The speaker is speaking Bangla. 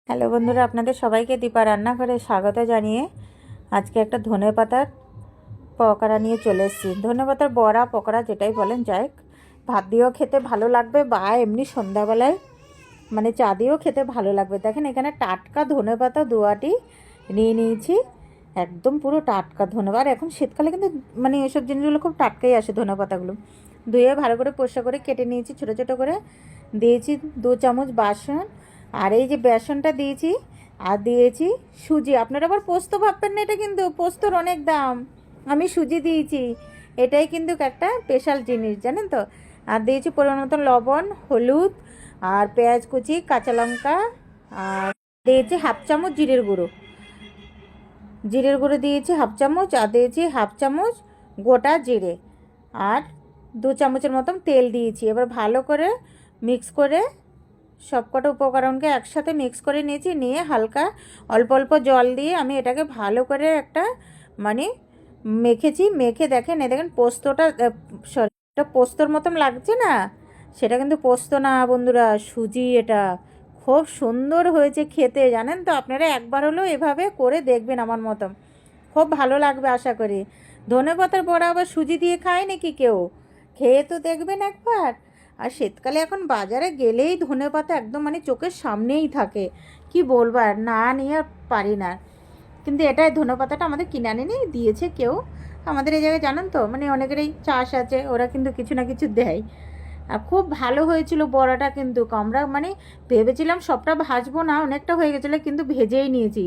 হ্যালো বন্ধুরা, আপনাদের সবাইকে দীপা রান্নাঘরে স্বাগত জানিয়ে আজকে একটা ধনেপাতার পকোড়া নিয়ে চলে এসেছি। ধনেপাতার বড়া পকোড়া যেটাই বলেন, যাই হোক, ভাত দিয়েও খেতে ভালো লাগবে বা এমনি সন্ধ্যাবেলায় মানে চা দিয়েও খেতে ভালো লাগবে। দেখেন এখানে টাটকা ধনেপাতা দুয়াটি নিয়ে নিয়েছি, একদম পুরো টাটকা ধনেপাতা। আর এখন শীতকালে কিন্তু মানে এসব জিনিসগুলো খুব টাটকাই আসে। ধনেপাতাগুলো ধুয়ে ভালো করে পরিষ্কার করে কেটে নিয়েছি, ছোটো ছোটো করে দিয়েছি 2 চামচ বেসন। আর এই যে বেসনটা দিয়েছি আর দিয়েছি সুজি। আপনারা আবার পোস্ত ভাববেন না, এটা কিন্তু পোস্তর অনেক দাম, আমি সুজি দিয়েছি। এটাই কিন্তু একটা স্পেশাল জিনিস, জানেন তো। আর দিয়েছি পরিমাণ মতন লবণ, হলুদ, আর পেঁয়াজ কুচি, কাঁচা লঙ্কা, আর দিয়েছি হাফ চামচ জিরের গুঁড়ো। জিরের গুঁড়ো দিয়েছি হাফ চামচ, আর দিয়েছি হাফ চামচ গোটা জিরে, আর 2 চামচের মতন তেল দিয়েছি। এবার ভালো করে মিক্স করে সবকটা উপকরণকে একসাথে মিক্স করে নিয়েছি। নিয়ে হালকা অল্প অল্প জল দিয়ে আমি এটাকে ভালো করে একটা মানে মেখেছি। মেখে দেখেন, এ দেখেন পোস্তটা, সরি, এটা পোস্তর মতন লাগছে না, সেটা কিন্তু পোস্ত না বন্ধুরা, সুজি। এটা খুব সুন্দর হয়েছে খেতে, জানেন তো। আপনারা একবার হলেও এভাবে করে দেখবেন আমার মতন, খুব ভালো লাগবে আশা করি। ধনেপাতার বড়া আবার সুজি দিয়ে খায় নাকি কেউ? খেয়ে তো দেখবেন একবার। আর শীতকালে এখন বাজারে গেলেই ধনেপাতা একদম মানে চোখের সামনেই থাকে, কি বলবো, আর না নিয়ে আর পারি না। কিন্তু এটাই ধনেপাতাটা আমাদের কিনে আনে নিয়ে দিয়েছে কেউ আমাদের এই জায়গায়, জানেন তো, মানে অনেকেরই চাষ আছে, ওরা কিন্তু কিছু না কিছু দেয়। আর খুব ভালো হয়েছিল বড়াটা, কিন্তু আমরা মানে ভেবেছিলাম সবটা ভাজবো না, অনেকটা হয়ে গেছিলো, কিন্তু ভেজেই নিয়েছি।